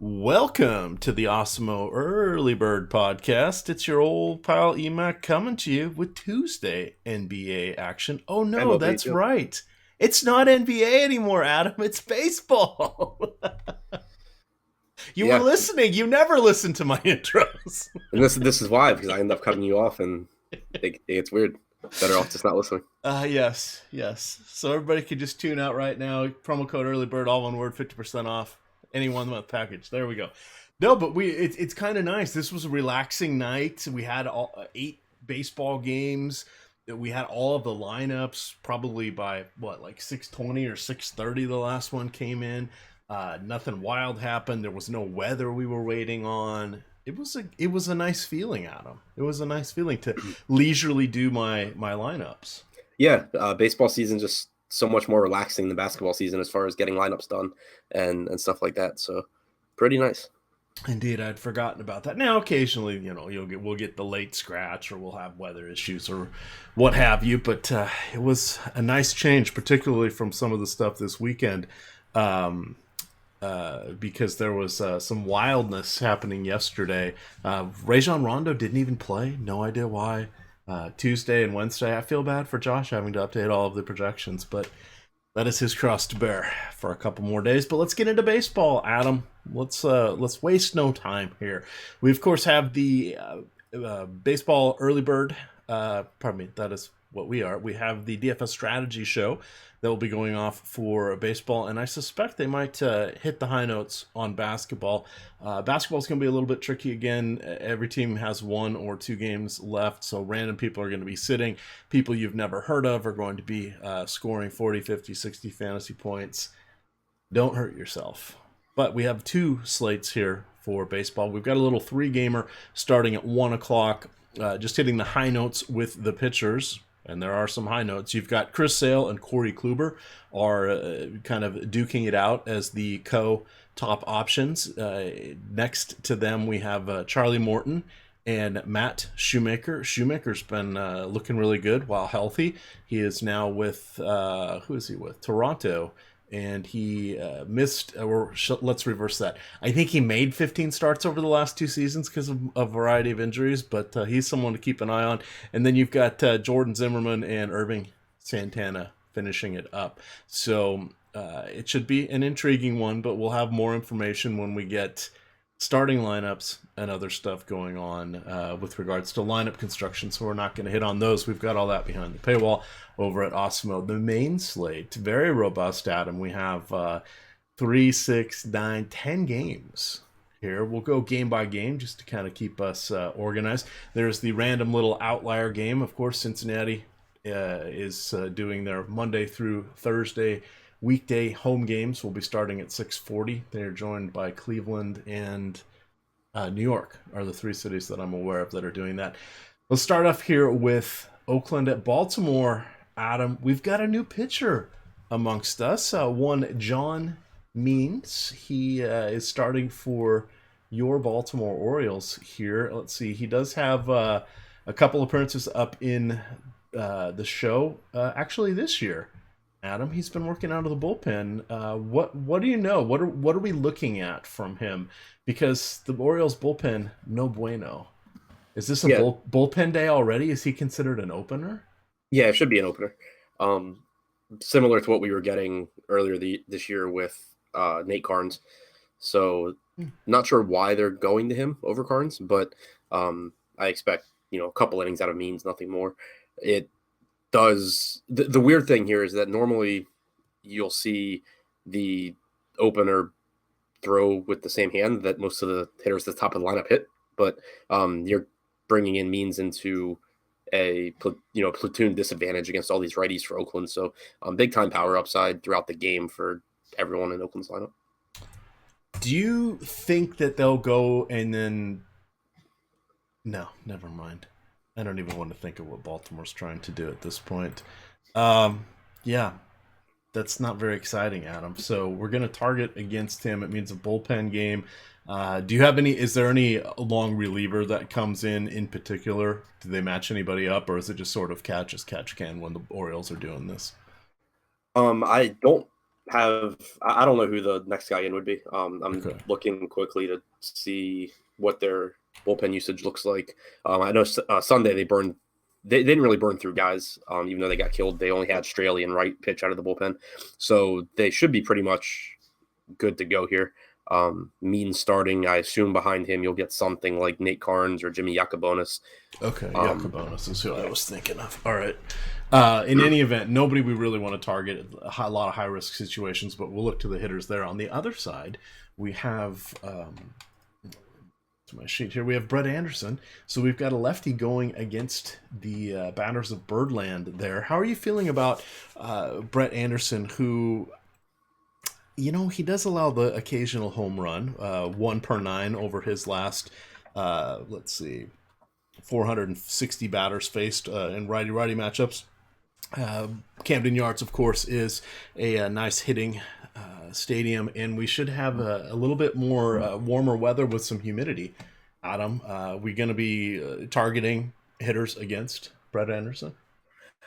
Welcome to the Osmo Early Bird Podcast. It's your old pal Emac coming to you with Tuesday NBA action. Oh no, MLB that's too. right. It's not NBA anymore, Adam. It's baseball. You were Yeah, listening. You never listened to my intros. and this is why because I end up cutting you off, and it's weird. Better off just not listening. Yes. So everybody can just tune out right now. Promo code Early Bird, all one word, 50% off any 1 month package. There we go. No, but it's kind of nice. This was a relaxing night. We had eight baseball games. We had all of the lineups probably by like 6:20 or 6:30. The last one came in. Nothing wild happened. There was no weather we were waiting on. It was a nice feeling, Adam. It was a nice feeling to leisurely do my lineups. Yeah, baseball season just so much more relaxing than basketball season as far as getting lineups done and stuff like that. So pretty nice. Indeed, I'd forgotten about that. Now, occasionally, we'll get the late scratch, or we'll have weather issues, or what have you. But it was a nice change, particularly from some of the stuff this weekend, because there was some wildness happening yesterday. Rajon Rondo didn't even play. No idea why. Tuesday and Wednesday, I feel bad for Josh having to update all of the projections, but that is his cross to bear for a couple more days. But let's get into baseball, Adam. Let's waste no time here. We of course have the baseball early bird. Pardon me. That is what we are. We have the DFS strategy show that will be going off for baseball, and I suspect they might hit the high notes on basketball. Basketball is going to be a little bit tricky again. Every team has 1 or 2 games left, so random people are going to be sitting. People you've never heard of are going to be scoring 40, 50, 60 fantasy points. Don't hurt yourself. But we have 2 slates here for baseball. We've got a little 3-gamer starting at 1 o'clock, just hitting the high notes with the pitchers. And there are some high notes. You've got Chris Sale and Corey Kluber are kind of duking it out as the top options. Next to them, we have Charlie Morton and Matt Shoemaker. Shoemaker's been looking really good while healthy. He is now with, who is he with? Toronto. And he missed, let's reverse that. I think he made 15 starts over the last 2 seasons because of a variety of injuries, but he's someone to keep an eye on. And then you've got Jordan Zimmerman and Irving Santana finishing it up. So it should be an intriguing one, but we'll have more information when we get starting lineups and other stuff going on with regards to lineup construction. So we're not going to hit on those. We've got all that behind the paywall over at Osmo. The main slate, very robust, Adam. We have 3, 6, 9, 10 games here. We'll go game by game just to kind of keep us organized. There's the random little outlier game. Of course, Cincinnati is doing their Monday through Thursday weekday home games. Will be starting at 6:40. They're joined by Cleveland and New York are the 3 cities that I'm aware of that are doing that. Let's start off here with Oakland at Baltimore. Adam, we've got a new pitcher amongst us. One John Means. He is starting for your Baltimore Orioles here. Let's see. He does have a couple appearances up in the show actually this year. Adam, he's been working out of the bullpen. What do you know? What are we looking at from him? Because the Orioles bullpen, no bueno. Is this a Yeah, bullpen day already? Is he considered an opener? yeah, it should be an opener. Similar to what we were getting earlier this year with Nate Carnes. So not sure why they're going to him over Carnes, but I expect a couple innings out of Means, nothing more. It does the weird thing here is that normally you'll see the opener throw with the same hand that most of the hitters at the top of the lineup hit, but you're bringing in Means into a platoon disadvantage against all these righties for Oakland. So big time power upside throughout the game for everyone in Oakland's lineup. Do you think that they'll go and then? No, never mind. I don't even want to think of what Baltimore's trying to do at this point. Yeah, that's not very exciting, Adam. So we're going to target against him. It means a bullpen game. Do you have any? Is there any long reliever that comes in particular? Do they match anybody up, or is it just sort of catch as catch can when the Orioles are doing this? I don't I don't know who the next guy in would be. I'm Okay. looking quickly to see what their bullpen usage looks like. I know Sunday they didn't really burn through guys, even though they got killed. They only had Straley and Wright pitch out of the bullpen, so they should be pretty much good to go here. Mean starting, I assume behind him you'll get something like Nate Carnes or Jimmy Yacobonis. Okay, Yacobonis is who I Yeah. was thinking of. All right. In any event, nobody we really want to target a lot of high risk situations, but we'll look to the hitters there. On the other side, we have to my sheet here. We have Brett Anderson. So we've got a lefty going against the batters of Birdland there. How are you feeling about Brett Anderson, who he does allow the occasional home run, 1 per 9 over his last, let's see, 460 batters faced in righty-righty matchups. Camden Yards, of course, is a nice hitting stadium, and we should have a little bit more warmer weather with some humidity. Adam, we going to be targeting hitters against Brett Anderson?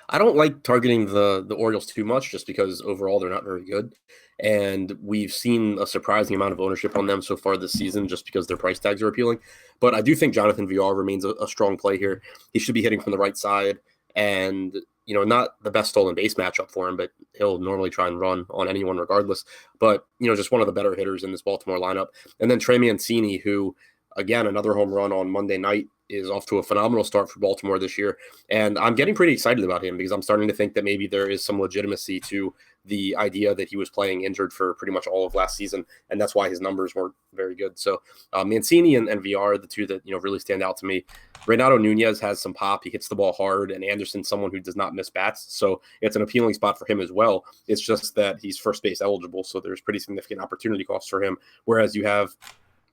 I don't like targeting the Orioles too much just because overall they're not very good. And we've seen a surprising amount of ownership on them so far this season just because their price tags are appealing. But I do think Jonathan VR remains a strong play here. He should be hitting from the right side and, not the best stolen base matchup for him, but he'll normally try and run on anyone regardless. But, just one of the better hitters in this Baltimore lineup. And then Trey Mancini, who, again, another home run on Monday night, is off to a phenomenal start for Baltimore this year. And I'm getting pretty excited about him because I'm starting to think that maybe there is some legitimacy to the idea that he was playing injured for pretty much all of last season. And that's why his numbers weren't very good. So Mancini and VR are the two that, really stand out to me. Renato Nunez has some pop. He hits the ball hard, and Anderson's someone who does not miss bats. So it's an appealing spot for him as well. It's just that he's first base eligible. So there's pretty significant opportunity costs for him. Whereas you have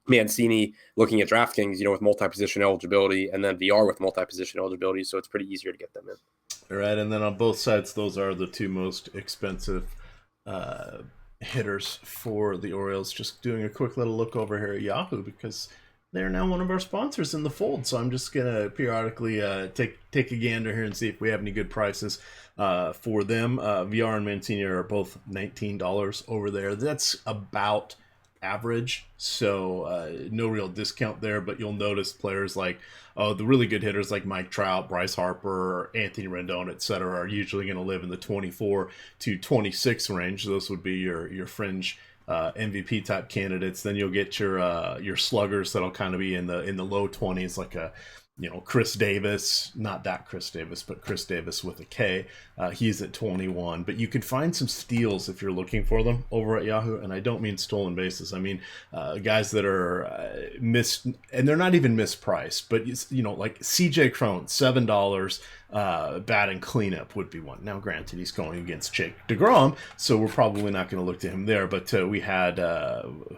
Mancini looking at DraftKings, with multi-position eligibility, and then VR with multi-position eligibility, so it's pretty easier to get them in. All right, and then on both sides, those are the two most expensive hitters for the Orioles. Just doing a quick little look over here at Yahoo because they're now one of our sponsors in the fold. So I'm just gonna periodically take a gander here and see if we have any good prices for them. VR and Mancini are both $19 over there. That's about average, so no real discount there, but you'll notice players like the really good hitters like Mike Trout, Bryce Harper, Anthony Rendon, etc. are usually going to live in the 24 to 26 range. Those would be your fringe MVP type candidates. Then you'll get your sluggers that'll kind of be in the low 20s, like a Chris Davis, not that Chris Davis, but Chris Davis with a K. He's at 21. But you can find some steals if you're looking for them over at Yahoo. And I don't mean stolen bases. I mean guys that are missed, and they're not even mispriced. But, like CJ Cron, $7. Batting cleanup would be one. Now, granted, he's going against Jake DeGrom, so we're probably not going to look to him there. But we had,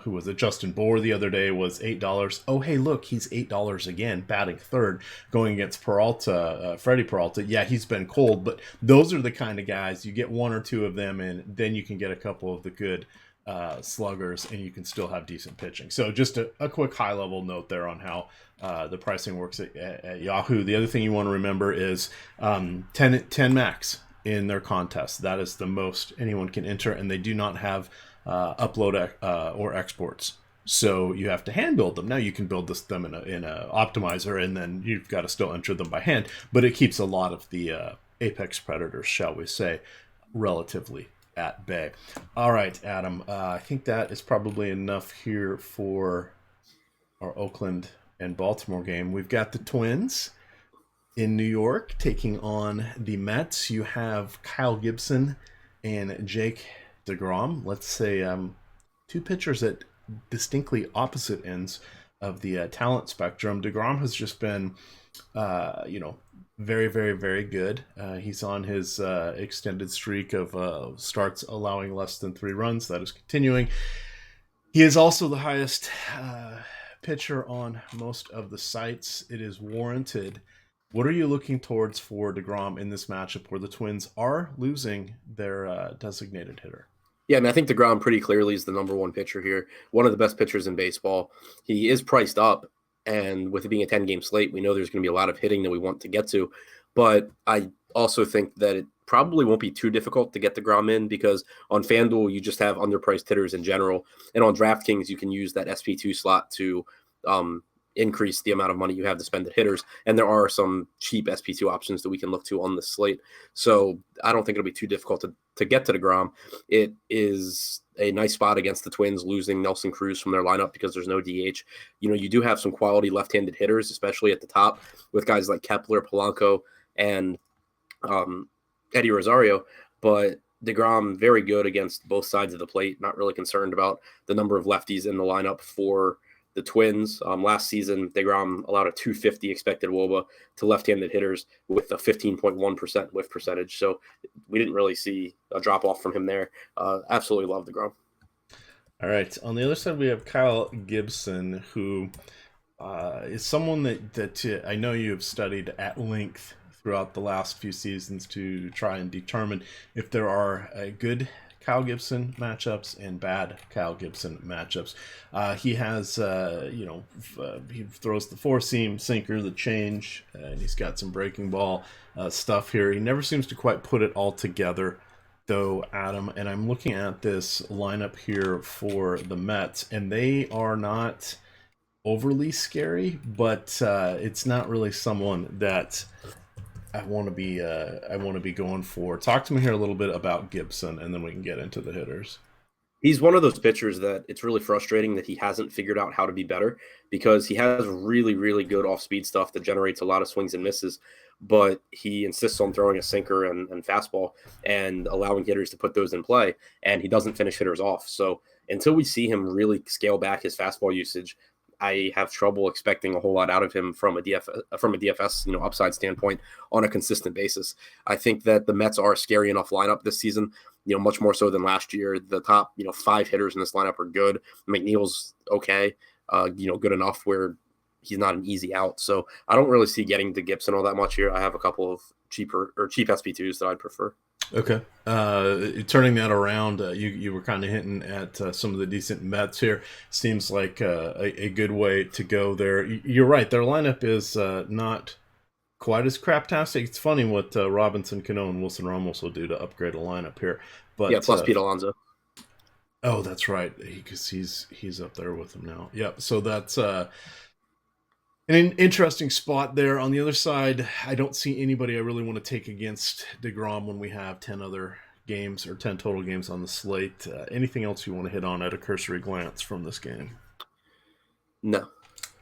who was it? Justin Bohr the other day was $8. Oh, hey, look, he's $8 again, batting third, going against Peralta, Freddie Peralta. Yeah, he's been cold, but those are the kind of guys you get one or two of them, and then you can get a couple of the good sluggers, and you can still have decent pitching. So just a quick high-level note there on how the pricing works at Yahoo. The other thing you want to remember is 10 max in their contest. That is the most anyone can enter, and they do not have upload or exports. So you have to hand build them. Now you can build them in a optimizer, and then you've got to still enter them by hand. But it keeps a lot of the apex predators, shall we say, relatively at bay. All right, Adam. I think that is probably enough here for our Oakland and Baltimore game. We've got the Twins in New York taking on the Mets. You have Kyle Gibson and Jake DeGrom. Let's say two pitchers at distinctly opposite ends of the talent spectrum. DeGrom has just been, very, very, very good. He's on his extended streak of starts allowing less than 3 runs. That is continuing. He is also the highest pitcher on most of the sites. It is warranted. What are you looking towards for DeGrom in this matchup where the Twins are losing their designated hitter? Yeah, I think DeGrom pretty clearly is the number one pitcher here. One of the best pitchers in baseball. He is priced up, and with it being a 10-game slate, we know there's going to be a lot of hitting that we want to get to. But I also think that it probably won't be too difficult to get DeGrom in because on FanDuel, you just have underpriced hitters in general. And on DraftKings, you can use that SP2 slot to um, increase the amount of money you have to spend at hitters. And there are some cheap SP2 options that we can look to on the slate. So I don't think it'll be too difficult to get to DeGrom. It is a nice spot against the Twins, losing Nelson Cruz from their lineup because there's no DH. You do have some quality left-handed hitters, especially at the top with guys like Kepler, Polanco, and Eddie Rosario, but DeGrom very good against both sides of the plate. Not really concerned about the number of lefties in the lineup for the Twins. Last season, DeGrom allowed a 250 expected WOBA to left-handed hitters with a 15.1% whiff percentage. So we didn't really see a drop-off from him there. Absolutely love DeGrom. All right. On the other side, we have Kyle Gibson, who is someone that I know you have studied at length throughout the last few seasons to try and determine if there are good Kyle Gibson matchups and bad Kyle Gibson matchups. He has, he throws the four-seam sinker, the change, and he's got some breaking ball stuff here. He never seems to quite put it all together, though, Adam. And I'm looking at this lineup here for the Mets, and they are not overly scary, but it's not really someone that I want to be going for. Talk to me here a little bit about Gibson, and then we can get into the hitters. He's one of those pitchers that it's really frustrating that he hasn't figured out how to be better because he has really, really good off-speed stuff that generates a lot of swings and misses, but he insists on throwing a sinker and fastball and allowing hitters to put those in play, and he doesn't finish hitters off. So until we see him really scale back his fastball usage, I have trouble expecting a whole lot out of him from a DFS upside standpoint on a consistent basis. I think that the Mets are a scary enough lineup this season, much more so than last year. The top, 5 hitters in this lineup are good. McNeil's okay, good enough where he's not an easy out. So I don't really see getting to Gibson all that much here. I have a couple of cheap SP2s that I'd prefer. Okay. Turning that around, you were kind of hinting at some of the decent Mets here. Seems like a good way to go there. You're right. Their lineup is not quite as craptastic. It's funny what Robinson, Cano, and Wilson Ramos will do to upgrade a lineup here. But yeah, plus Pete Alonso. Oh, that's right. Because he's up there with them now. Yep. So that's an interesting spot there. On the other side, I don't see anybody I really want to take against DeGrom when we have 10 other games or 10 total games on the slate. Anything else you want to hit on at a cursory glance from this game? No.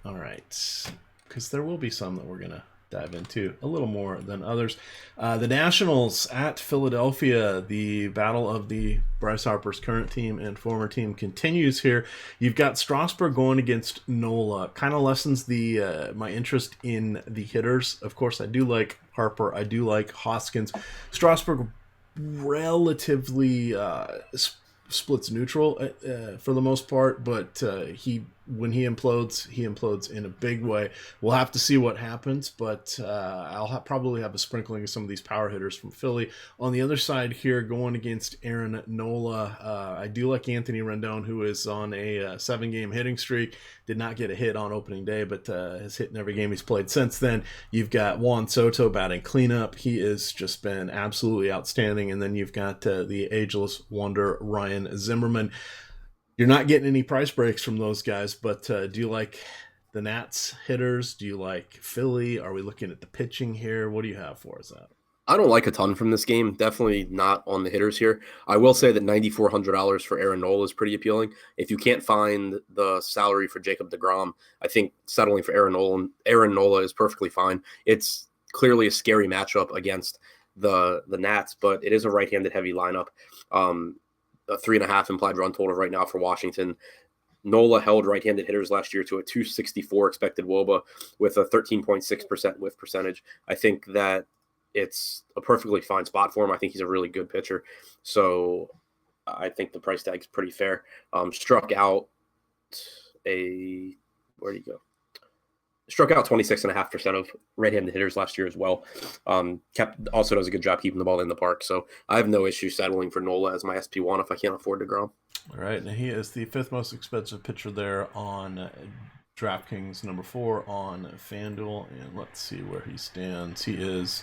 All right. Because there will be some that we're going to dive into a little more than others. The Nationals at Philadelphia. The battle of the Bryce Harper's current team and former team continues here. You've got Strasburg going against Nola. Kind of lessens the my interest in the hitters. Of course, I do like Harper. I do like Hoskins. Strasburg relatively splits neutral for the most part, but when he implodes in a big way. We'll have to see what happens, but I'll probably have a sprinkling of some of these power hitters from Philly. On the other side here, going against Aaron Nola, I do like Anthony Rendon, who is on a 7-game hitting streak. Did not get a hit on opening day, but has hit in every game he's played since then. You've got Juan Soto batting cleanup. He has just been absolutely outstanding. And then you've got the ageless wonder Ryan Zimmerman. You're not getting any price breaks from those guys, but do you like the Nats hitters? Do you like Philly? Are we looking at the pitching here? What do you have for us, Adam? I don't like a ton from this game. Definitely not on the hitters here. I will say that $9,400 for Aaron Nola is pretty appealing. If you can't find the salary for Jacob deGrom, I think settling for Aaron Nola is perfectly fine. It's clearly a scary matchup against the Nats, but it is a right-handed heavy lineup. A 3.5 implied run total right now for Washington. Nola held right-handed hitters last year to a 264 expected WOBA with a 13.6% whiff percentage. I think that it's a perfectly fine spot for him. I think he's a really good pitcher. So I think the price tag is pretty fair. Struck out 26.5% of right-handed hitters last year as well. Also does a good job keeping the ball in the park. So I have no issue settling for Nola as my SP1 if I can't afford DeGrom. All right, and he is the 5th most expensive pitcher there on DraftKings, number 4 on FanDuel. And let's see where he stands. He is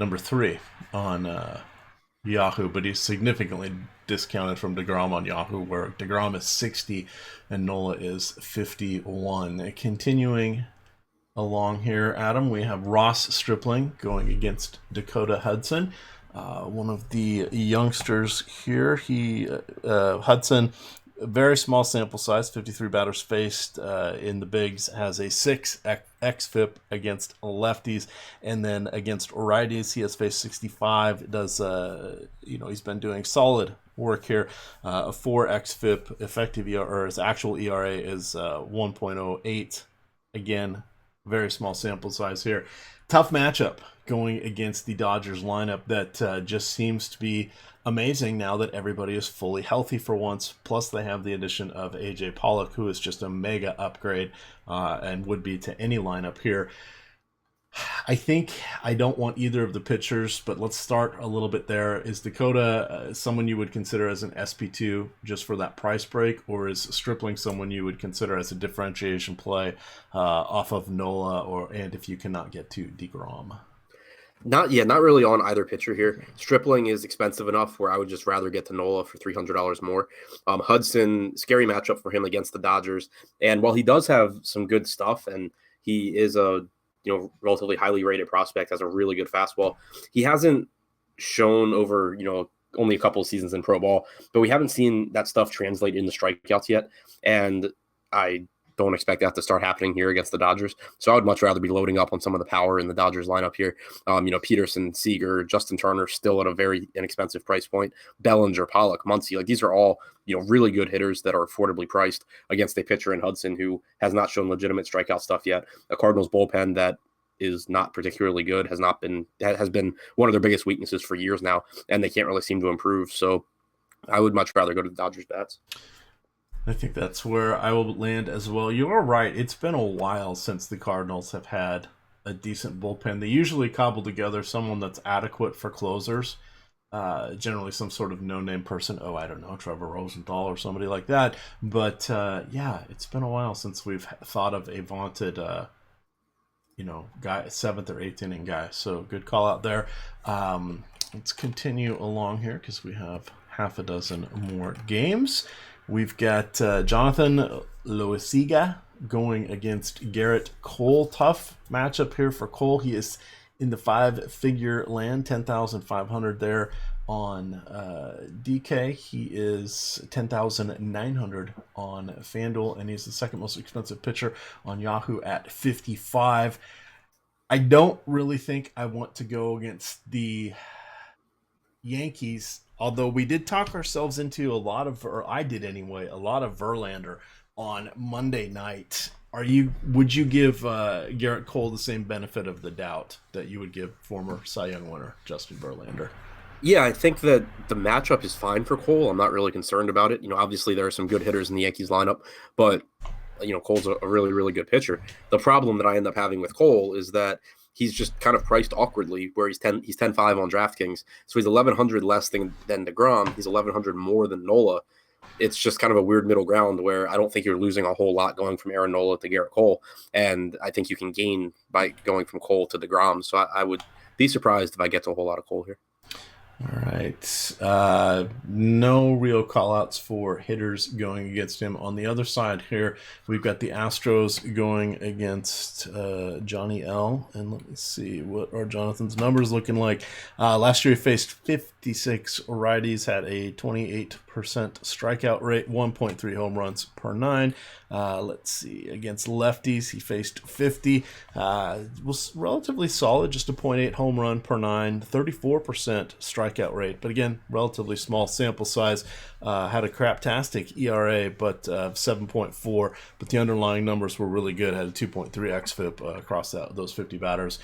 number 3 on Yahoo, but he's significantly discounted from DeGrom on Yahoo, where DeGrom is 60 and Nola is 51. Continuing along here, Adam, we have Ross Stripling going against Dakota Hudson. One of the youngsters here. Hudson, very small sample size, 53 batters faced in the bigs, has a 6 xFIP against lefties, and then against righties he has faced 65. He's been doing solid work here. A 4 xFIP effective ERA, or his actual ERA is 1.08. Again, very small sample size here. Tough matchup going against the Dodgers lineup that just seems to be amazing now that everybody is fully healthy for once. Plus, they have the addition of AJ Pollock, who is just a mega upgrade and would be to any lineup here. I think I don't want either of the pitchers, but let's start a little bit there. Is Dakota someone you would consider as an SP2 just for that price break, or is Stripling someone you would consider as a differentiation play off of Nola, and if you cannot get to DeGrom? Not really on either pitcher here. Stripling is expensive enough where I would just rather get to Nola for $300 more. Hudson, scary matchup for him against the Dodgers. And while he does have some good stuff, and he is a relatively highly rated prospect, has a really good fastball, he hasn't shown over only a couple of seasons in pro ball, but we haven't seen that stuff translate into strikeouts yet. And I don't expect that to start happening here against the Dodgers. So I would much rather be loading up on some of the power in the Dodgers lineup here. Peterson, Seager, Justin Turner still at a very inexpensive price point. Bellinger, Pollock, Muncy, these are all really good hitters that are affordably priced against a pitcher in Hudson who has not shown legitimate strikeout stuff yet. A Cardinals bullpen that is not particularly good, has been one of their biggest weaknesses for years now, and they can't really seem to improve. So I would much rather go to the Dodgers bats. I think that's where I will land as well. You are right. It's been a while since the Cardinals have had a decent bullpen. They usually cobble together someone that's adequate for closers. Generally some sort of no-name person. Oh, I don't know, Trevor Rosenthal or somebody like that. But it's been a while since we've thought of a vaunted guy, 7th or 8th inning guy. So good call out there. Let's continue along here because we have half a dozen more games. We've got Jonathan Loisiga going against Garrett Cole. Tough matchup here for Cole. He is in the 5-figure land, 10,500 there on DK. He is 10,900 on FanDuel, and he's the second most expensive pitcher on Yahoo at 55. I don't really think I want to go against the Yankees, although we did talk ourselves into I did anyway, a lot of Verlander on Monday night. Would you give Garrett Cole the same benefit of the doubt that you would give former Cy Young winner Justin Verlander? Yeah, I think that the matchup is fine for Cole. I'm not really concerned about it. Obviously there are some good hitters in the Yankees lineup, but Cole's a really, really good pitcher. The problem that I end up having with Cole is that he's just kind of priced awkwardly, where he's 10.5 on DraftKings. So he's 1,100 less than DeGrom. He's 1,100 more than Nola. It's just kind of a weird middle ground where I don't think you're losing a whole lot going from Aaron Nola to Garrett Cole. And I think you can gain by going from Cole to DeGrom. So I would be surprised if I get to a whole lot of Cole here. All right. No real call-outs for hitters going against him. On the other side here, we've got the Astros going against Johnny L. And let me see, what are Jonathan's numbers looking like? Last year he faced 56 righties, had a 28% strikeout rate, 1.3 home runs per 9. Let's see, against lefties he faced 50. Was relatively solid, just a 0.8 home run per 9, 34% strikeout rate, but again, relatively small sample size. Had a craptastic ERA, but 7.4, but the underlying numbers were really good. Had a 2.3 xFIP across those 50 batters.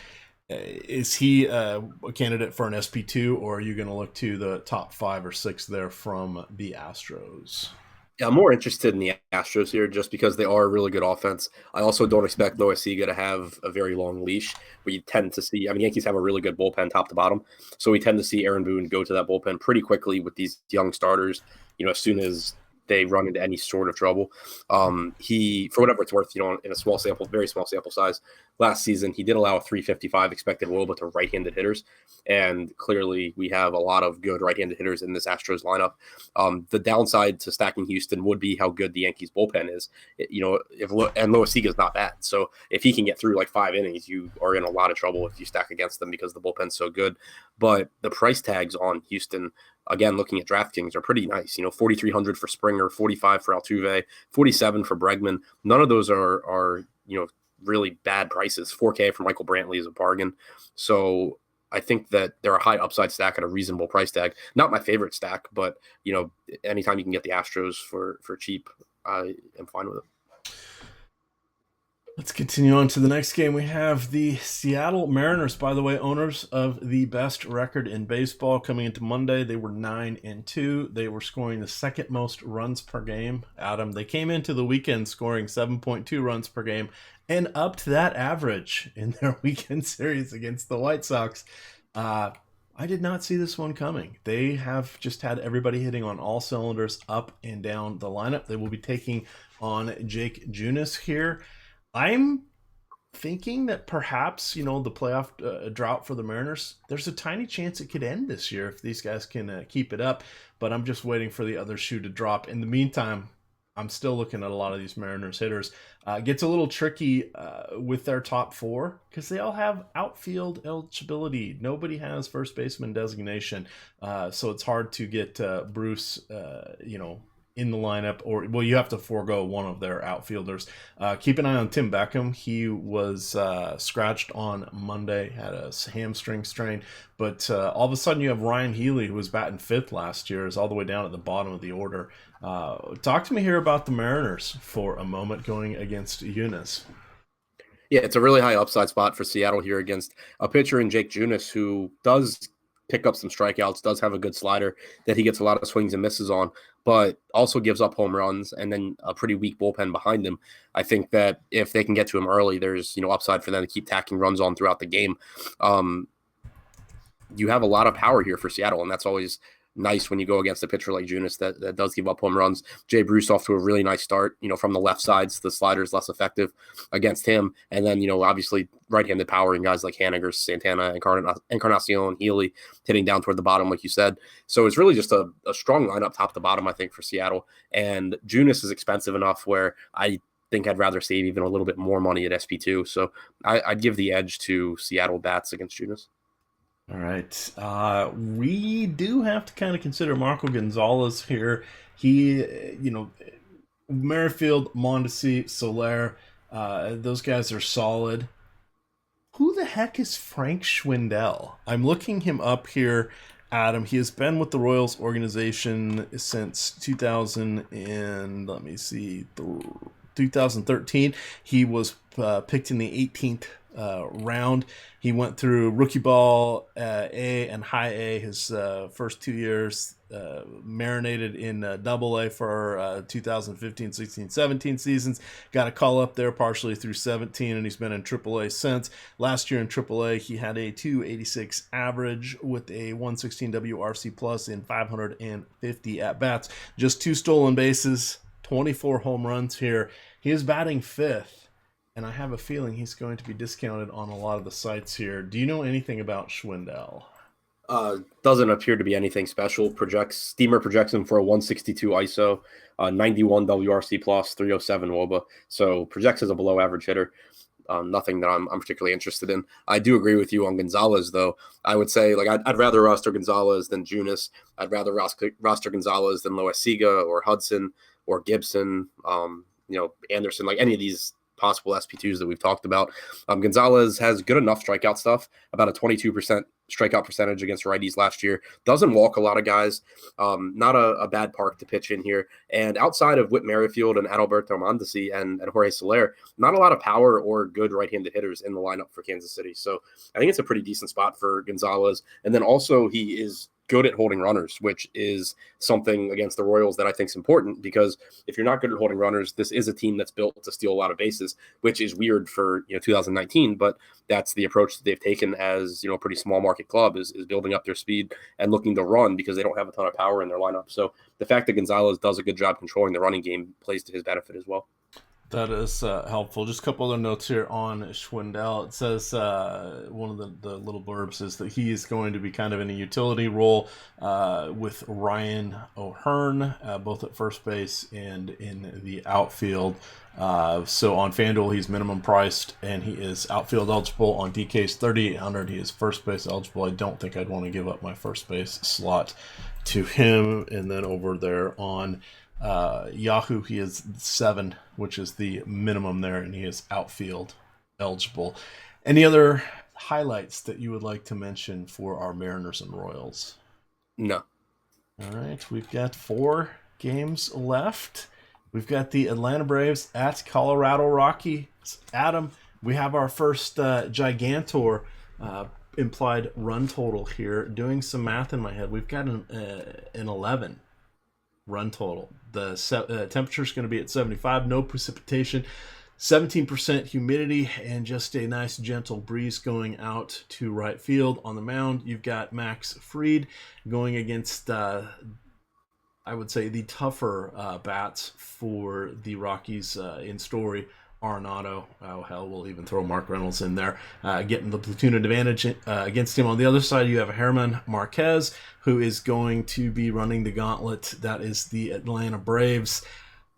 Is he a candidate for an SP2, or are you going to look to the top 5 or 6 there from the Astros? Yeah, I'm more interested in the Astros here just because they are a really good offense. I also don't expect Loisiga to have a very long leash. We tend to see, Yankees have a really good bullpen top to bottom. So we tend to see Aaron Boone go to that bullpen pretty quickly with these young starters. As soon as they run into any sort of trouble. He, for whatever it's worth, in a small sample, very small sample size, last season, he did allow a 355 expected WOBA to right-handed hitters. And clearly we have a lot of good right-handed hitters in this Astros lineup. The downside to stacking Houston would be how good the Yankees bullpen is. And Loaizaga is not bad. So if he can get through like 5 innings, you are in a lot of trouble if you stack against them because the bullpen's so good. But the price tags on Houston, again, looking at DraftKings, are pretty nice. 4,300 for Springer, 45 for Altuve, 47 for Bregman. None of those are really bad prices. 4K for Michael Brantley is a bargain. So I think that they're a high upside stack at a reasonable price tag. Not my favorite stack, but anytime you can get the Astros for cheap, I am fine with it. Let's continue on to the next game. We have the Seattle Mariners, by the way, owners of the best record in baseball. Coming into Monday, they were 9-2. They were scoring the second most runs per game. Adam, they came into the weekend scoring 7.2 runs per game and upped that average in their weekend series against the White Sox. I did not see this one coming. They have just had everybody hitting on all cylinders up and down the lineup. They will be taking on Jake Junis here. I'm thinking that perhaps, the playoff drought for the Mariners, there's a tiny chance it could end this year if these guys can keep it up. But I'm just waiting for the other shoe to drop. In the meantime, I'm still looking at a lot of these Mariners hitters. Gets a little tricky with their top 4 because they all have outfield eligibility. Nobody has first baseman designation. So it's hard to get Bruce, in the lineup, or you have to forego one of their outfielders. Keep an eye on Tim Beckham. He was scratched on Monday, had a hamstring strain, but all of a sudden you have Ryan Healy, who was batting 5th last year, is all the way down at the bottom of the order. Talk to me here about the Mariners for a moment going against Junis. Yeah, it's a really high upside spot for Seattle here against a pitcher in Jake Junis, who does pick up some strikeouts, does have a good slider that he gets a lot of swings and misses on, but also gives up home runs and then a pretty weak bullpen behind him. I think that if they can get to him early, there's upside for them to keep tacking runs on throughout the game. You have a lot of power here for Seattle, and that's always nice when you go against a pitcher like Junis that does give up home runs. Jay Bruce off to a really nice start, from the left sides. The slider is less effective against him. And then, obviously right-handed power and guys like Haniger, Santana, Encarnacion, Healy hitting down toward the bottom, like you said. So it's really just a strong lineup top to bottom, I think, for Seattle. And Junis is expensive enough where I think I'd rather save even a little bit more money at SP2. So I'd give the edge to Seattle bats against Junis. All right. We do have to kind of consider Marco Gonzalez here. He, Merrifield, Mondesi, Soler, those guys are solid. Who the heck is Frank Schwindel? I'm looking him up here, Adam. He has been with the Royals organization since 2013. He was picked in the 18th round. He went through rookie ball, A and high A his first 2 years, marinated in double A for 2015, 16, 17 seasons. Got a call up there partially through 17, and he's been in triple A since. Last year in triple A, he had a 286 average with a 116 WRC plus in 550 at-bats. Just 2 stolen bases, 24 home runs here. He is batting 5th. And I have a feeling he's going to be discounted on a lot of the sites here. Do you know anything about Schwindel? Doesn't appear to be anything special. Steamer projects him for a 162 ISO, 91 WRC plus, 307 WOBA. So projects as a below average hitter. Nothing that I'm particularly interested in. I do agree with you on Gonzalez, though. I would say I'd rather roster Gonzalez than Junis. I'd rather roster Gonzalez than Loaizaga or Hudson or Gibson. Anderson, like any of these possible SP2s that we've talked about. Gonzalez has good enough strikeout stuff, about a 22% strikeout percentage against righties last year. Doesn't walk a lot of guys. Not a bad park to pitch in here. And outside of Whit Merrifield and Adalberto Mondesi and Jorge Soler, not a lot of power or good right-handed hitters in the lineup for Kansas City. So I think it's a pretty decent spot for Gonzalez. And then also he is good at holding runners, which is something against the Royals that I think is important, because if you're not good at holding runners, this is a team that's built to steal a lot of bases, which is weird for 2019, but that's the approach that they've taken as a pretty small market club, is building up their speed and looking to run because they don't have a ton of power in their lineup. So the fact that Gonzalez does a good job controlling the running game plays to his benefit as well. That is helpful. Just a couple other notes here on Schwindel. It says one of the little blurbs is that he is going to be kind of in a utility role with Ryan O'Hearn, both at first base and in the outfield. So on FanDuel, he's minimum priced, and he is outfield eligible. On DK's 3,800, he is first base eligible. I don't think I'd want to give up my first base slot to him. And then over there on Yahoo, he is 7, which is the minimum there, and he is outfield eligible. Any other highlights that you would like to mention for our Mariners and Royals? No. All right, we've got 4 games left. We've got the Atlanta Braves at Colorado Rockies. Adam, we have our first Gigantor implied run total here. Doing some math in my head, we've got an 11 run total. The temperature is going to be at 75, no precipitation, 17% humidity, and just a nice gentle breeze going out to right field. On the mound, you've got Max Fried going against, I would say, the tougher bats for the Rockies in Story. Arenado, oh hell, we'll even throw Mark Reynolds in there, getting the platoon advantage against him. On the other side, you have Herman Marquez, who is going to be running the gauntlet. That is the Atlanta Braves.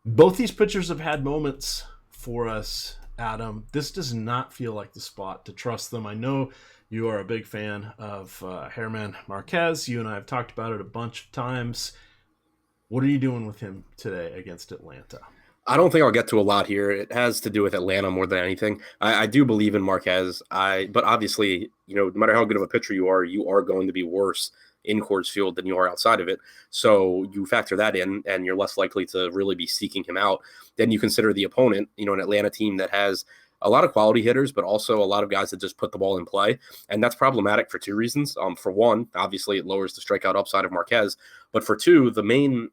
Both these pitchers have had moments for us, Adam. This does not feel like the spot to trust them. I know you are a big fan of Herman Marquez. You and I have talked about it a bunch of times. What are you doing with him today against Atlanta? I don't think I'll get to a lot here. It has to do with Atlanta more than anything. I do believe in Marquez. But obviously, no matter how good of a pitcher you are going to be worse in Coors Field than you are outside of it. So you factor that in, and you're less likely to really be seeking him out. Then you consider the opponent, an Atlanta team that has a lot of quality hitters, but also a lot of guys that just put the ball in play. And that's problematic for 2 reasons. For one, obviously it lowers the strikeout upside of Marquez. But for 2, the main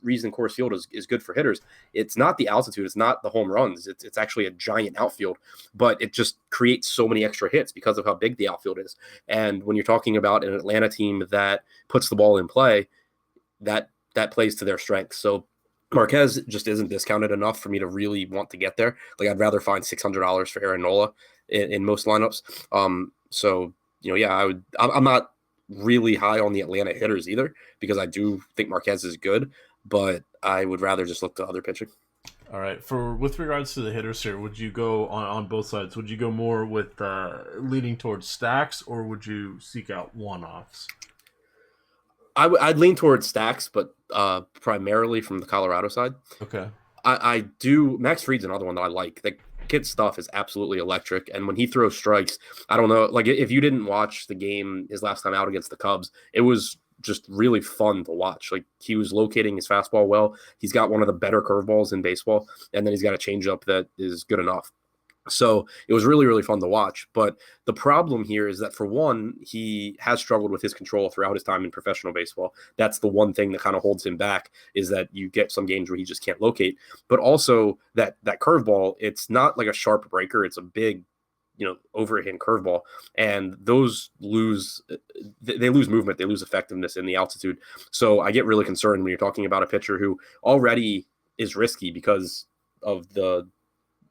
reason Coors Field is good for hitters, it's not the altitude, it's not the home runs, it's actually a giant outfield, but it just creates so many extra hits because of how big the outfield is. And when you're talking about an Atlanta team that puts the ball in play, that plays to their strengths. So Marquez just isn't discounted enough for me to really want to get there. Like, I'd rather find $600 for Aaron Nola in most lineups. I'm not really high on the Atlanta hitters either, because I do think Marquez is good, but I would rather just look to other pitching. All right. With regards to the hitters here, would you go on both sides? Would you go more with leaning towards stacks, or would you seek out one-offs? I'd lean towards stacks, but primarily from the Colorado side. Okay. I do. Max Fried's another one that I like. The kid's stuff is absolutely electric, and when he throws strikes, I don't know. Like, if you didn't watch the game his last time out against the Cubs, it was just really fun to watch. Like, he was locating his fastball well. He's got one of the better curveballs in baseball, and then he's got a changeup that is good enough. So it was really, really fun to watch. But the problem here is that, for one, he has struggled with his control throughout his time in professional baseball. That's the one thing that kind of holds him back, is that you get some games where he just can't locate. But also that curveball, it's not like a sharp breaker. It's a big, overhand curveball. And those lose movement. They lose effectiveness in the altitude. So I get really concerned when you're talking about a pitcher who already is risky because of the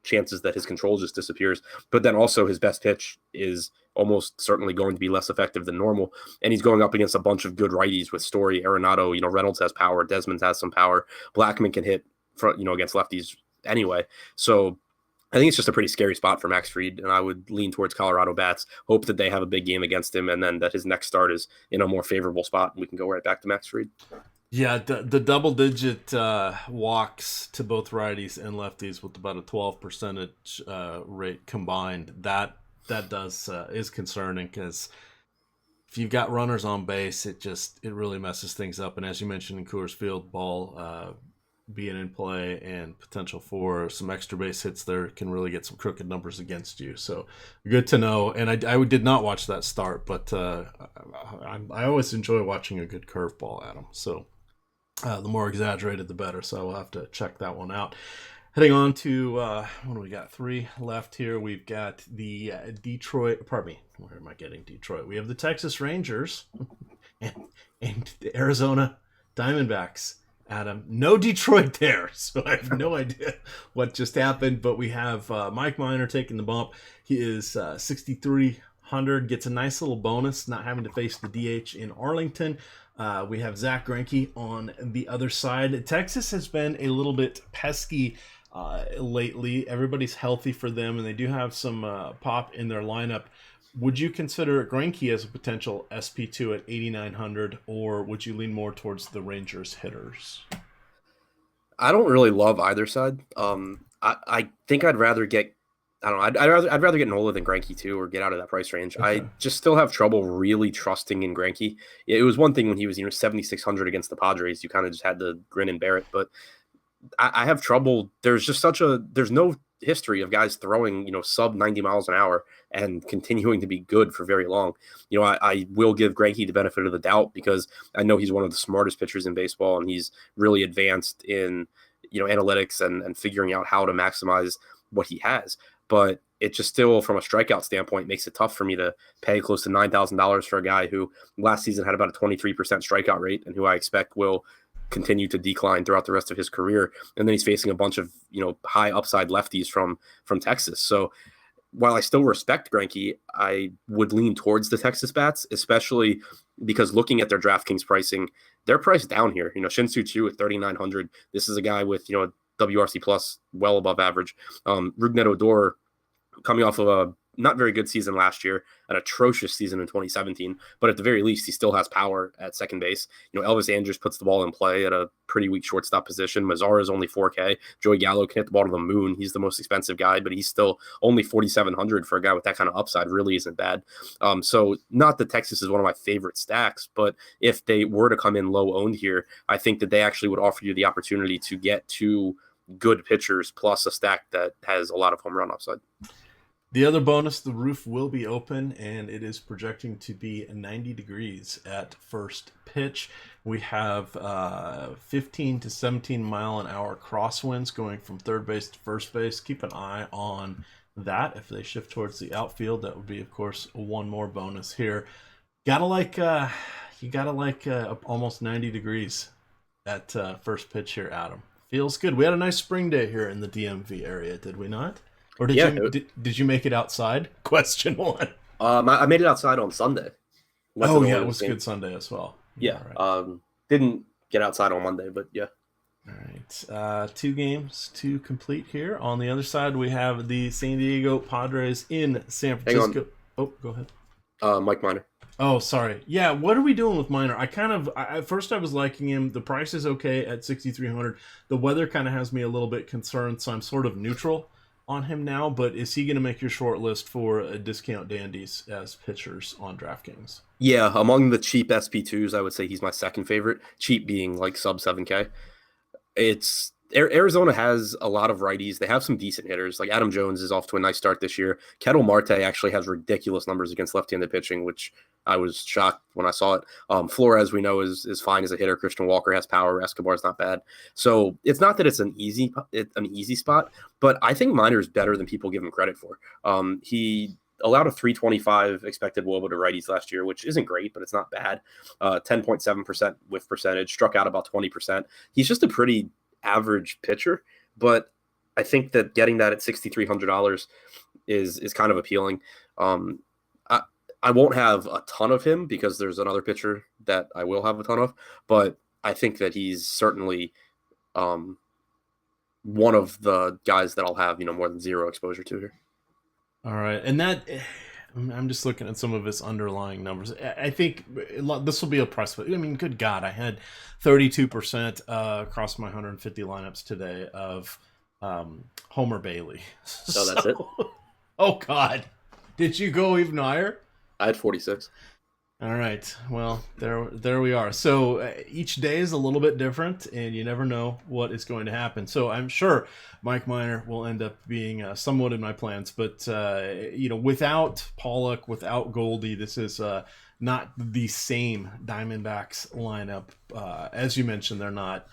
chances that his control just disappears, but then also his best pitch is almost certainly going to be less effective than normal, and he's going up against a bunch of good righties with Story, Arenado. Reynolds has power, Desmond has some power, Blackman can hit against lefties anyway. So I think it's just a pretty scary spot for Max Fried, and I would lean towards Colorado bats, hope that they have a big game against him, and then that his next start is in a more favorable spot, and we can go right back to Max Fried. Yeah, the double-digit walks to both righties and lefties with about a 12% rate combined, that does is concerning, because if you've got runners on base, it really messes things up. And as you mentioned, in Coors Field, ball being in play and potential for some extra base hits there can really get some crooked numbers against you. So good to know. And I did not watch that start, but I always enjoy watching a good curveball, Adam. So the more exaggerated, the better. So we'll have to check that one out. Heading on to, what do we got? 3 left here. We've got the Detroit, pardon me, where am I getting Detroit? We have the Texas Rangers and the Arizona Diamondbacks. Adam, no Detroit there, so I have no idea what just happened, but we have Mike Minor taking the bump. He is 6,300, gets a nice little bonus, not having to face the DH in Arlington. We have Zach Greinke on the other side. Texas has been a little bit pesky lately. Everybody's healthy for them, and they do have some pop in their lineup. Would you consider Greinke as a potential SP2 at 8,900, or would you lean more towards the Rangers hitters? I don't really love either side. I think I'd rather get, I don't know, I'd rather get Nola than Greinke too, or get out of that price range. Okay. I just still have trouble really trusting in Greinke. It was one thing when he was 7,600 against the Padres. You kind of just had to grin and bear it, but I have trouble. There's no history of guys throwing, sub 90 miles an hour and continuing to be good for very long. I will give Greinke the benefit of the doubt because I know he's one of the smartest pitchers in baseball, and he's really advanced in, analytics and figuring out how to maximize what he has. But it just still, from a strikeout standpoint, makes it tough for me to pay close to $9,000 for a guy who last season had about a 23% strikeout rate and who I expect will continue to decline throughout the rest of his career. And then he's facing a bunch of, high upside lefties from Texas. So while I still respect Greinke, I would lean towards the Texas bats, especially because looking at their DraftKings pricing, they're priced down here. Shin-Soo Choo at 3,900. This is a guy with, a WRC plus well above average. Rougned Odor coming off of a not very good season last year, an atrocious season in 2017, but at the very least, he still has power at second base. Elvis Andrus puts the ball in play at a pretty weak shortstop position. Mazzara is only 4K. Joey Gallo can hit the ball to the moon. He's the most expensive guy, but he's still only 4,700 for a guy with that kind of upside. Really isn't bad. So not that Texas is one of my favorite stacks, but if they were to come in low owned here, I think that they actually would offer you the opportunity to get 2 good pitchers plus a stack that has a lot of home run upside. The other bonus, the roof will be open, and it is projecting to be 90 degrees at first pitch. We have 15 to 17 mile an hour crosswinds going from third base to first base. Keep an eye on that. If they shift towards the outfield, that would be, of course, one more bonus here. You gotta like almost 90 degrees at first pitch here, Adam. Feels good. We had a nice spring day here in the DMV area, did we not? Or did you make it outside? Question 1. I made it outside on Sunday. It was a good Sunday as well. Yeah. Right. Didn't get outside on Monday, but yeah. All right. 2 games to complete here. On the other side, we have the San Diego Padres in San Francisco. Oh, go ahead. Mike Minor. Oh, sorry. Yeah, what are we doing with Minor? At first I was liking him. The price is okay at 6,300. The weather kind of has me a little bit concerned, so I'm sort of neutral on him now, but is he going to make your short list for discount dandies as pitchers on DraftKings? Yeah, among the cheap SP2s, I would say he's my second favorite. Cheap being like sub 7K. It's Arizona has a lot of righties. They have some decent hitters. Like Adam Jones is off to a nice start this year. Ketel Marte actually has ridiculous numbers against left-handed pitching, which I was shocked when I saw it. Flores, we know, is fine as a hitter. Christian Walker has power. Escobar's not bad. So it's not that it's an easy spot, but I think Minor is better than people give him credit for. He allowed a 325 expected WOBA to righties last year, which isn't great, but it's not bad. 10.7% whiff percentage, struck out about 20%. He's just a pretty average pitcher, but I think that getting that at $6,300 is kind of appealing. I won't have a ton of him because there's another pitcher that I will have a ton of, but I think that he's certainly one of the guys that I'll have, more than zero exposure to here. All right. And that, I'm just looking at some of his underlying numbers. I think this will be a price. I mean, good God, I had 32% across my 150 lineups today of Homer Bailey. So that's it? Oh, God. Did you go even higher? I had 46. All right. Well, there we are. So each day is a little bit different, and you never know what is going to happen. So I'm sure Mike Minor will end up being somewhat in my plans, but without Pollock, without Goldie, this is not the same Diamondbacks lineup. As you mentioned, they're not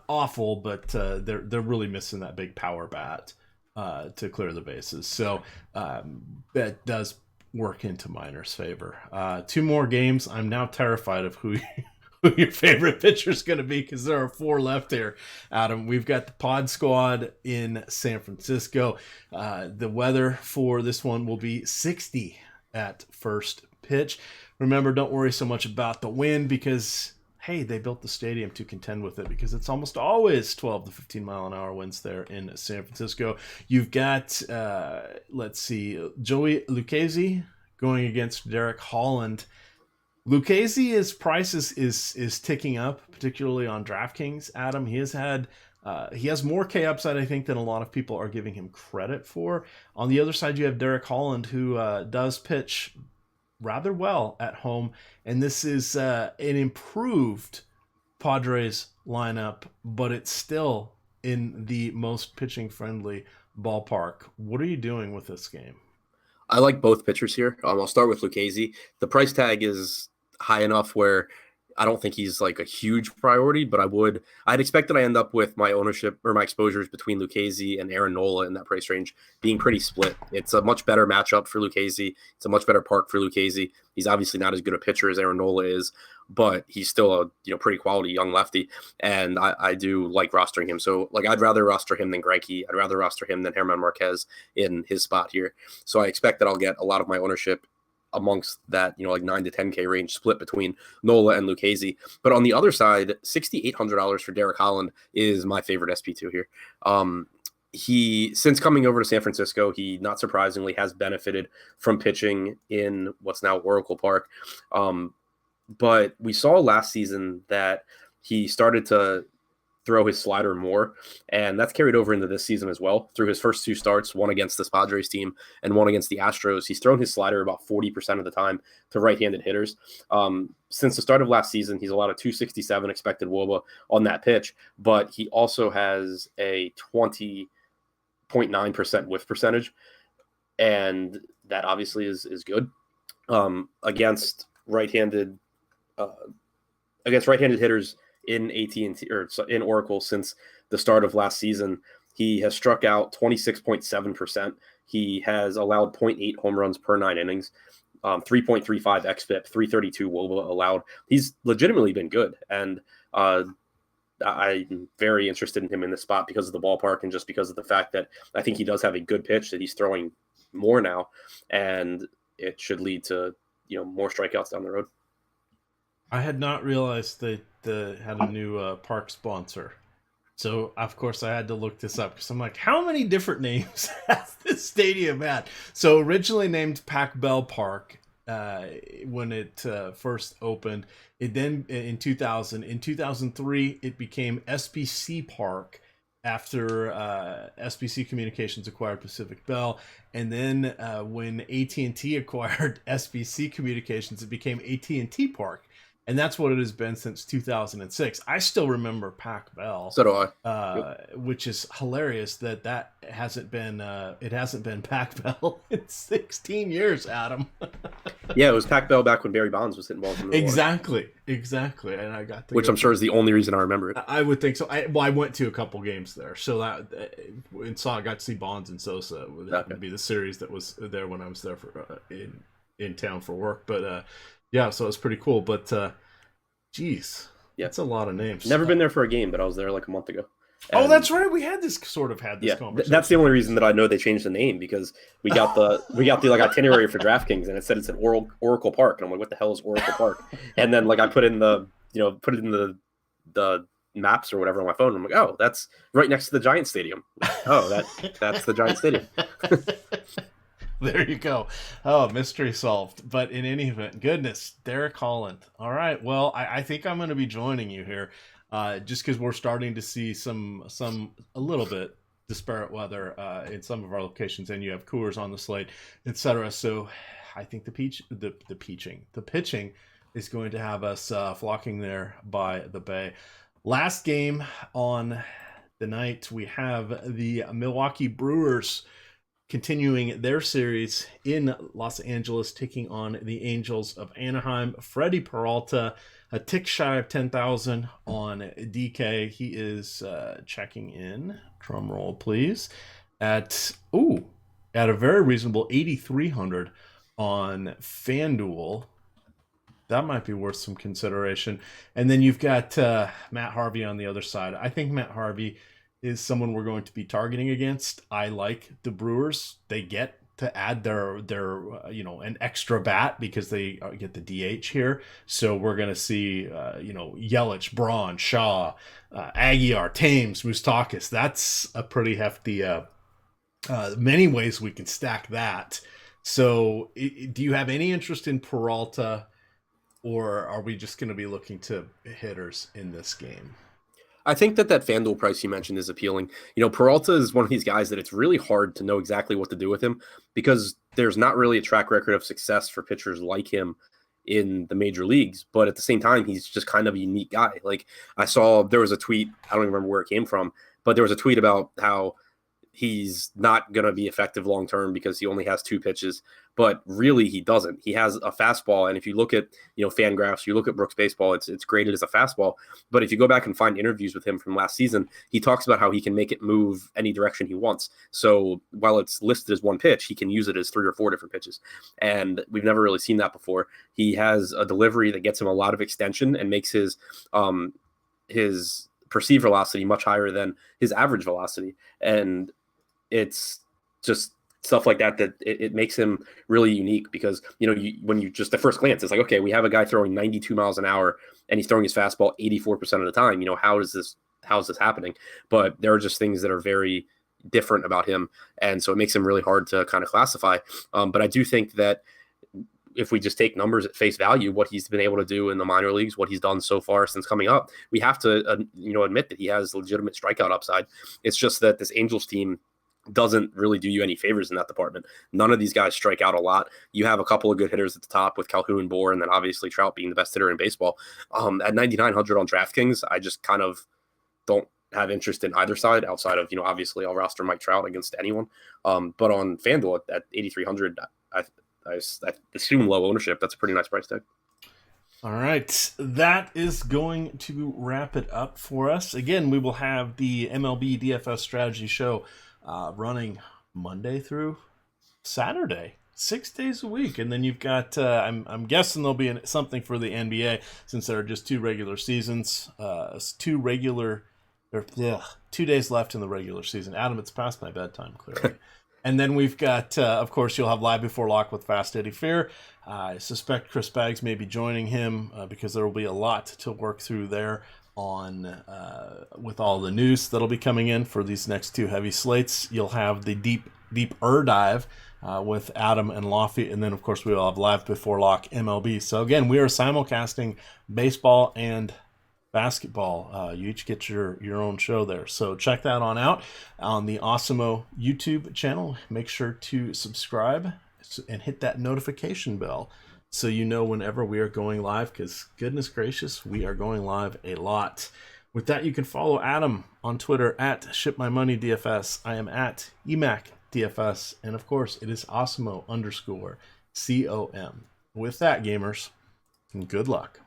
awful, but they're really missing that big power bat to clear the bases. So that does work into Minor's favor. Two more games. I'm now terrified of who your favorite pitcher is going to be because there are four left here, Adam. We've got the Pod Squad in San Francisco. The weather for this one will be 60 at first pitch. Remember, don't worry so much about the wind because hey, they built the stadium to contend with it because it's almost always 12 to 15 mile an hour winds there in San Francisco. You've got, let's see, Joey Lucchesi going against Derek Holland. Lucchesi's price is ticking up, particularly on DraftKings. Adam, he has more K upside, I think, than a lot of people are giving him credit for. On the other side, you have Derek Holland, who does pitch rather well at home, and this is an improved Padres lineup, but it's still in the most pitching friendly ballpark. What are you doing with this game? I like both pitchers here. I'll start with Lucchesi. The price tag is high enough where I don't think he's like a huge priority, but I'd expect that I end up with my ownership or my exposures between Lucchesi and Aaron Nola in that price range being pretty split. It's a much better matchup for Lucchesi. It's a much better park for Lucchesi. He's obviously not as good a pitcher as Aaron Nola is, but he's still a pretty quality young lefty, and I do like rostering him. So like I'd rather roster him than Greinke. I'd rather roster him than German Marquez in his spot here. So I expect that I'll get a lot of my ownership amongst that, like 9 to 10K range split between Nola and Lucchesi. But on the other side, $6,800 for Derek Holland is my favorite SP2 here. He, since coming over to San Francisco, he not surprisingly has benefited from pitching in what's now Oracle Park. But we saw last season that he started to throw his slider more, and that's carried over into this season as well. Through his first two starts, one against this Padres team and one against the Astros, he's thrown his slider about 40% of the time to right-handed hitters. Since the start of last season, he's allowed a 267 expected WOBA on that pitch, but he also has a 20.9% whiff percentage, and that obviously is good against right-handed hitters in AT&T or in Oracle since the start of last season. He has struck out 26.7%. He has allowed 0.8 home runs per 9 innings, 3.35 xFIP, 332 WOBA allowed. He's legitimately been good, and I'm very interested in him in this spot because of the ballpark and just because of the fact that I think he does have a good pitch that he's throwing more now, and it should lead to more strikeouts down the road. I had not realized they had a new park sponsor. So, of course, I had to look this up because I'm like, how many different names has this stadium had? So, originally named Pac Bell Park when it first opened. It then, in 2000, in 2003, it became SBC Park after SBC Communications acquired Pacific Bell. And then when AT&T acquired SBC Communications, it became AT&T Park. And that's what it has been since 2006. I still remember Pac Bell. So do I. Which is hilarious that hasn't been it hasn't been Pac Bell in 16 years, Adam. Yeah, it was Pac Bell back when Barry Bonds was hitting balls in the Exactly. And I got to which I'm sure is the only reason I remember it. I would think so. I went to a couple games there, so that I got to see Bonds and Sosa. That would be the series that was there when I was there for in town for work, but. Yeah, so it's pretty cool, but geez, that's a lot of names. Never been there for a game, but I was there like a month ago. And that's right. We had this conversation. That's the only reason that I know they changed the name because we got the like itinerary for DraftKings and it said it's an Oracle Park, and I'm like, what the hell is Oracle Park? And then like I put in the maps or whatever on my phone. And I'm like, oh, that's right next to the Giant Stadium. Oh, that's the Giant Stadium. There you go. Oh, mystery solved. But in any event, goodness, Derek Holland. All right. Well, I think I'm going to be joining you here just because we're starting to see a little bit disparate weather in some of our locations, and you have Coors on the slate, etc. So I think the pitching is going to have us flocking there by the Bay. Last game on the night, we have the Milwaukee Brewers continuing their series in Los Angeles, taking on the Angels of Anaheim. Freddie Peralta, a tick shy of 10,000 on DK. He is checking in, drum roll please, at a very reasonable 8,300 on FanDuel. That might be worth some consideration. And then you've got Matt Harvey on the other side. I think Matt Harvey is someone we're going to be targeting against. I like the Brewers. They get to add their an extra bat because they get the DH here. So we're going to see Yelich, Braun, Shaw, Aguilar, Thames, Moustakas. That's a pretty hefty. Many ways we can stack that. So do you have any interest in Peralta, or are we just going to be looking to hitters in this game? I think that FanDuel price you mentioned is appealing. Peralta is one of these guys that it's really hard to know exactly what to do with him because there's not really a track record of success for pitchers like him in the major leagues. But at the same time, he's just kind of a unique guy. Like I saw there was a tweet, I don't even remember where it came from, but there was a tweet about how he's not going to be effective long-term because he only has 2 pitches, but really he doesn't. He has a fastball. And if you look at, FanGraphs, you look at Brooks Baseball, it's graded as a fastball. But if you go back and find interviews with him from last season, he talks about how he can make it move any direction he wants. So while it's listed as 1 pitch, he can use it as 3 or 4 different pitches. And we've never really seen that before. He has a delivery that gets him a lot of extension and makes his perceived velocity much higher than his average velocity. And it's just stuff like that it makes him really unique because, when you just at first glance, it's like, okay, we have a guy throwing 92 miles an hour and he's throwing his fastball 84% of the time. How is this happening? But there are just things that are very different about him. And so it makes him really hard to kind of classify. But I do think that if we just take numbers at face value, what he's been able to do in the minor leagues, what he's done so far since coming up, we have to, admit that he has legitimate strikeout upside. It's just that this Angels team doesn't really do you any favors in that department. None of these guys strike out a lot. You have a couple of good hitters at the top with Calhoun, Bohr, and then obviously Trout being the best hitter in baseball. At 9,900 on DraftKings, I just kind of don't have interest in either side outside of, obviously I'll roster Mike Trout against anyone. But on FanDuel at 8,300, I assume low ownership. That's a pretty nice price tag. All right, that is going to wrap it up for us. Again, we will have the MLB DFS strategy show running Monday through Saturday, 6 days a week. And then you've got, I'm guessing there'll be something for the NBA since there are just 2 regular seasons, 2 days left in the regular season. Adam, it's past my bedtime, clearly. And then we've got, of course, you'll have Live Before Lock with Fast Eddie Fair. I suspect Chris Baggs may be joining him because there will be a lot to work through there on with all the news that'll be coming in for these next 2 heavy slates. You'll have the deeper dive with Adam and Lofty, and then of course we will have Live Before Lock MLB. So again, we are simulcasting baseball and basketball. You each get your own show there, so check that out on the Awesemo YouTube channel. Make sure to subscribe and hit that notification bell so you know whenever we are going live, because goodness gracious, we are going live a lot. With that, you can follow Adam on Twitter at ShipMyMoneyDFS. I am at EMACDFS. And of course, it is Awesemo_COM. With that, gamers, good luck.